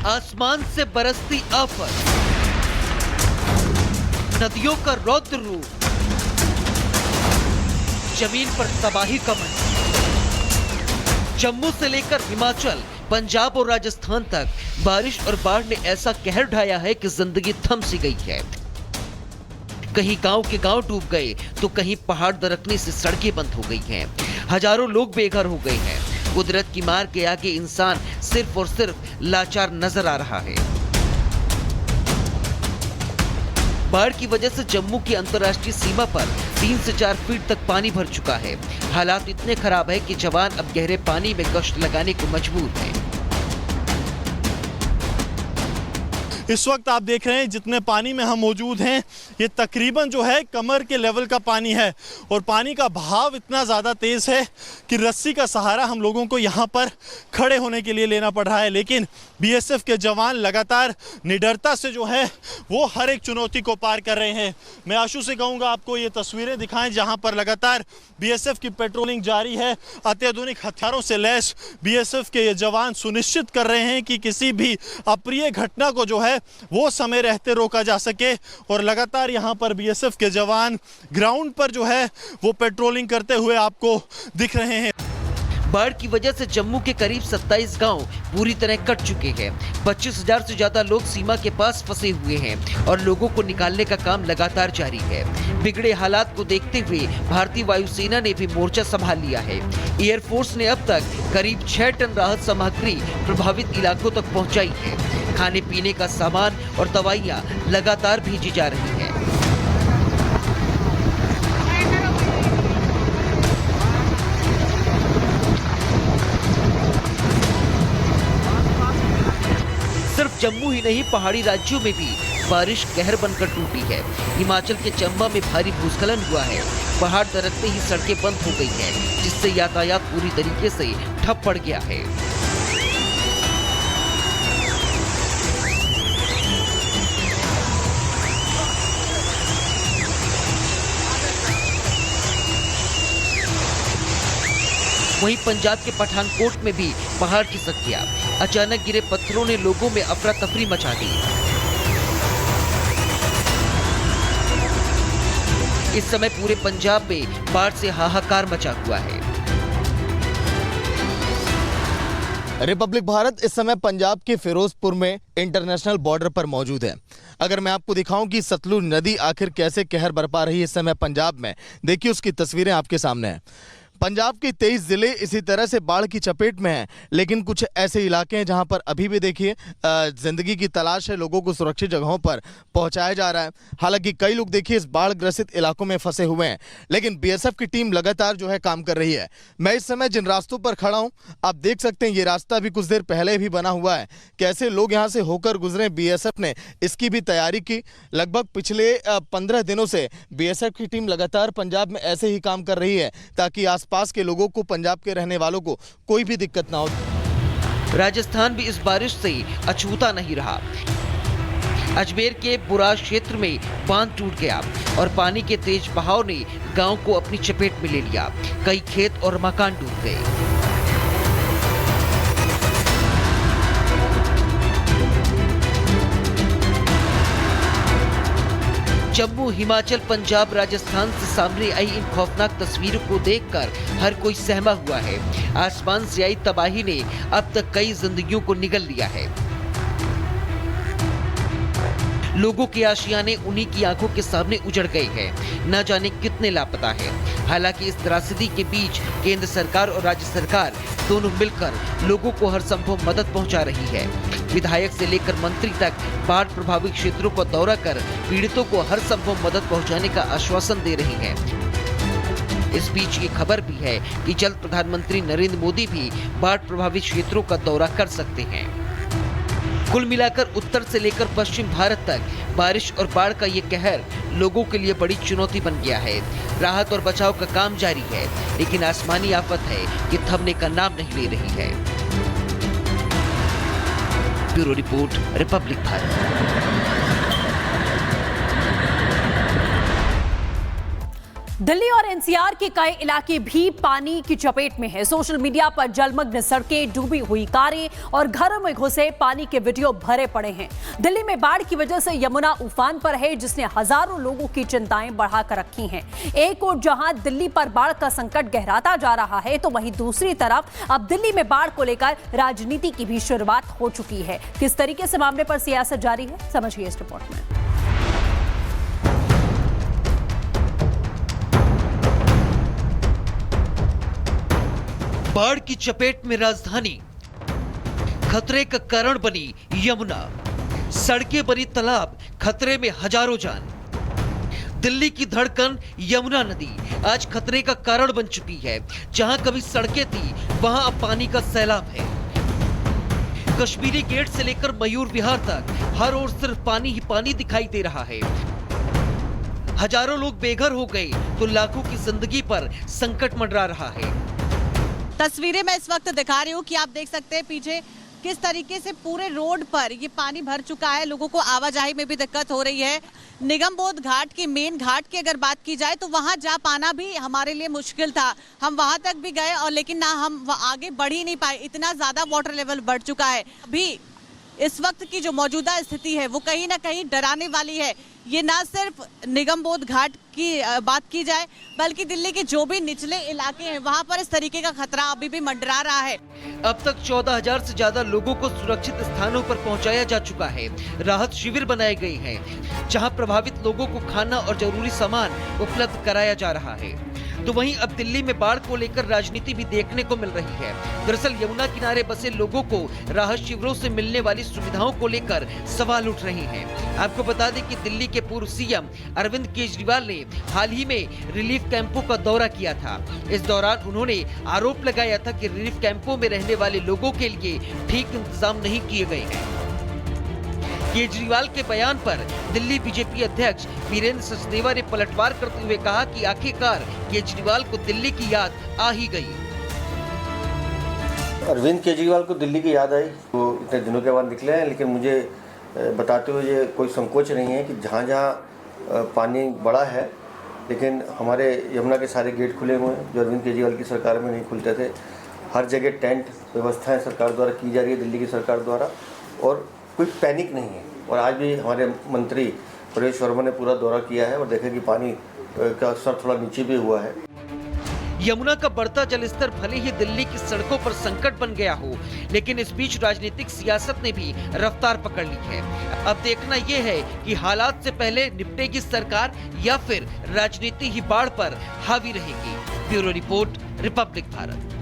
आसमान से बरसती आफत, नदियों का रौद्र रूप, जमीन पर तबाही का मंजर। जम्मू से लेकर हिमाचल, पंजाब और राजस्थान तक बारिश और बाढ़ ने ऐसा कहर ढाया है कि जिंदगी थम सी गई है। कहीं गांव के गांव डूब गए तो कहीं पहाड़ दरकने से सड़कें बंद हो गई हैं। हजारों लोग बेघर हो गए हैं। कुदरत की मार के आगे इंसान सिर्फ और सिर्फ लाचार नजर आ रहा है। बाढ़ की वजह से जम्मू की अंतर्राष्ट्रीय सीमा पर 3 से 4 फीट तक पानी भर चुका है। हालात इतने खराब है कि जवान अब गहरे पानी में गश्त लगाने को मजबूर हैं। इस वक्त आप देख रहे हैं जितने पानी में हम मौजूद हैं, ये तकरीबन जो है कमर के लेवल का पानी है और पानी का बहाव इतना ज़्यादा तेज़ है कि रस्सी का सहारा हम लोगों को यहाँ पर खड़े होने के लिए लेना पड़ रहा है। लेकिन बीएसएफ के जवान लगातार निडरता से जो है वो हर एक चुनौती को पार कर रहे हैं। मैं आशु से कहूँगा आपको ये तस्वीरें दिखाएं जहाँ पर लगातार बीएसएफ की पेट्रोलिंग जारी है। अत्याधुनिक हथियारों से लैस बीएसएफ के ये जवान सुनिश्चित कर रहे हैं कि किसी भी अप्रिय घटना को जो है वो समय रहते रोका जा सके और लगातार यहां पर बीएसएफ के जवान ग्राउंड पर जो है वो पेट्रोलिंग करते हुए आपको दिख रहे हैं। बाढ़ की वजह से जम्मू के करीब 27 गांव पूरी तरह कट चुके हैं। 25,000 से ज्यादा लोग सीमा के पास फंसे हुए हैं और लोगों को निकालने का काम लगातार जारी है। बिगड़े हालात को देखते हुए भारतीय वायुसेना ने भी मोर्चा संभाल लिया है। एयरफोर्स ने अब तक करीब 6 टन राहत सामग्री प्रभावित इलाकों तक पहुंचाई है। खाने पीने का सामान और दवाइयां लगातार भेजी जा रही हैं। सिर्फ जम्मू ही नहीं, पहाड़ी राज्यों में भी बारिश कहर बनकर टूटी है। हिमाचल के चंबा में भारी भूस्खलन हुआ है। पहाड़ दरकते ही सड़कें बंद हो गई हैं, जिससे यातायात पूरी तरीके से ठप पड़ गया है। वहीं पंजाब के पठानकोट में भी पहाड़ खिसक गया। अचानक गिरे पत्थरों ने लोगों में अफरा तफरी मचा दी। इस समय पूरे पंजाब में बाढ़ से हाहाकार मचा हुआ है। रिपब्लिक भारत इस समय पंजाब के फिरोजपुर में इंटरनेशनल बॉर्डर पर मौजूद है। अगर मैं आपको दिखाऊं कि सतलुज नदी आखिर कैसे कहर बरपा रही है इस समय पंजाब में, देखिए उसकी तस्वीरें आपके सामने हैं। पंजाब के 23 जिले इसी तरह से बाढ़ की चपेट में हैं, लेकिन कुछ ऐसे इलाके हैं जहां पर अभी भी देखिए जिंदगी की तलाश है, लोगों को सुरक्षित जगहों पर पहुंचाया जा रहा है। हालांकि कई लोग देखिए इस बाढ़ ग्रसित इलाकों में फंसे हुए हैं, लेकिन बीएसएफ की टीम लगातार जो है काम कर रही है। मैं इस समय जिन रास्तों पर खड़ा हूं, आप देख सकते हैं ये रास्ता भी कुछ देर पहले भी बना हुआ है। कैसे लोग यहाँ से होकर गुजरे, बीएसएफ ने इसकी भी तैयारी की। लगभग पिछले 15 दिनों से बीएसएफ की टीम लगातार पंजाब में ऐसे ही काम कर रही है ताकि पास के लोगों को, पंजाब के रहने वालों को कोई भी दिक्कत ना हो। राजस्थान भी इस बारिश से अछूता नहीं रहा। अजमेर के बुराज क्षेत्र में बांध टूट गया और पानी के तेज बहाव ने गांव को अपनी चपेट में ले लिया। कई खेत और मकान डूब गए। जम्मू, हिमाचल, पंजाब, राजस्थान से सामने आई इन खौफनाक तस्वीरों को देखकर हर कोई सहमा हुआ है। आसमान से आई तबाही ने अब तक कई जिंदगियों को निगल लिया है। लोगों के आशियाने उन्हीं की आंखों के सामने उजड़ गए हैं। न जाने कितने लापता हैं। हालांकि इस त्रासदी के बीच केंद्र सरकार और राज्य सरकार दोनों मिलकर लोगों को हर संभव मदद पहुंचा रही है। विधायक से लेकर मंत्री तक बाढ़ प्रभावित क्षेत्रों का दौरा कर पीड़ितों को हर संभव मदद पहुंचाने का आश्वासन दे रही है। इस बीच ये खबर भी है कि जल्द प्रधानमंत्री नरेंद्र मोदी भी बाढ़ प्रभावित क्षेत्रों का दौरा कर सकते हैं। कुल मिलाकर उत्तर से लेकर पश्चिम भारत तक बारिश और बाढ़ का ये कहर लोगों के लिए बड़ी चुनौती बन गया है। राहत और बचाव का काम जारी है, लेकिन आसमानी आफत है कि थमने का नाम नहीं ले रही है। Bureau report, Republic Bharat. Delhi और एनसीआर के कई इलाके भी पानी की चपेट में है। सोशल मीडिया पर जलमग्न सड़कें, डूबी हुई कारें और घरों में घुसे पानी के वीडियो भरे पड़े हैं। दिल्ली में बाढ़ की वजह से यमुना उफान पर है, जिसने हजारों लोगों की चिंताएं बढ़ाकर रखी हैं। एक ओर जहां दिल्ली पर बाढ़ का संकट गहराता जा रहा है, तो वहीं दूसरी तरफ अब दिल्ली में बाढ़ को लेकर राजनीति की भी शुरुआत हो चुकी है। किस तरीके से मामले पर सियासत जारी है, समझिए इस रिपोर्ट में। बाढ़ की चपेट में राजधानी, खतरे का कारण बनी यमुना, सड़कें बनी तालाब, खतरे में हजारों जान। दिल्ली की धड़कन यमुना नदी आज खतरे का कारण बन चुकी है। जहां कभी सड़कें थी, वहां अब पानी का सैलाब है। कश्मीरी गेट से लेकर मयूर विहार तक हर ओर सिर्फ पानी ही पानी दिखाई दे रहा है। हजारों लोग बेघर हो गए तो लाखों की जिंदगी पर संकट मंडरा रहा है। तस्वीरें मैं इस वक्त दिखा रही हूँ कि आप देख सकते हैं पीछे किस तरीके से पूरे रोड पर ये पानी भर चुका है। लोगों को आवाजाही में भी दिक्कत हो रही है। निगम बोध घाट की मेन घाट की अगर बात की जाए तो वहां जा पाना भी हमारे लिए मुश्किल था। हम वहां तक भी गए और लेकिन ना हम आगे बढ़ ही नहीं पाए, इतना ज्यादा वाटर लेवल बढ़ चुका है। अभी इस वक्त की जो मौजूदा स्थिति है वो कहीं ना कहीं डराने वाली है। ये ना सिर्फ निगम बोध घाट की बात की जाए, बल्कि दिल्ली के जो भी निचले इलाके हैं वहां पर इस तरीके का खतरा अभी भी मंडरा रहा है। अब तक 14,000 से ज्यादा लोगों को सुरक्षित स्थानों पर पहुंचाया जा चुका है। राहत शिविर बनाए गए हैं, जहां प्रभावित लोगों को खाना और जरूरी सामान उपलब्ध कराया जा रहा है। तो वहीं अब दिल्ली में बाढ़ को लेकर राजनीति भी देखने को मिल रही है। दरअसल यमुना किनारे बसे लोगों को राहत शिविरों से मिलने वाली सुविधाओं को लेकर सवाल उठ रहे हैं। आपको बता दें कि दिल्ली के पूर्व सीएम अरविंद केजरीवाल ने हाल ही में रिलीफ कैंपों का दौरा किया था। इस दौरान उन्होंने आरोप लगाया था कि रिलीफ कैंपों में रहने वाले लोगों के लिए ठीक इंतजाम नहीं किए गए हैं। केजरीवाल के बयान पर दिल्ली बीजेपी अध्यक्ष वीरेंद्र सचदेवा ने पलटवार करते हुए कहा कि आखिरकार केजरीवाल को दिल्ली की याद आ ही गई। अरविंद केजरीवाल को दिल्ली की याद आई, वो इतने दिनों के बाद निकले हैं, लेकिन मुझे बताते हुए ये कोई संकोच नहीं है कि जहाँ जहाँ पानी बड़ा है, लेकिन हमारे यमुना के सारे गेट खुले हुए हैं जो अरविंद केजरीवाल की सरकार में नहीं खुलते थे। हर जगह टेंट व्यवस्थाएं सरकार द्वारा की जा रही है, दिल्ली की सरकार द्वारा, और कोई पैनिक नहीं है। और आज भी हमारे मंत्री परेश वर्मा ने पूरा दौरा किया है और देखा कि पानी का स्तर थोड़ा नीचे भी हुआ है। यमुना का बढ़ता जलस्तर भले ही दिल्ली की सड़कों पर संकट बन गया हो, लेकिन इस बीच राजनीतिक सियासत ने भी रफ्तार पकड़ ली है। अब देखना यह है कि हालात से पहले निपटेगी सरकार या फिर राजनीति ही बाढ़ पर हावी रहेगी। Bureau report, Republic Bharat.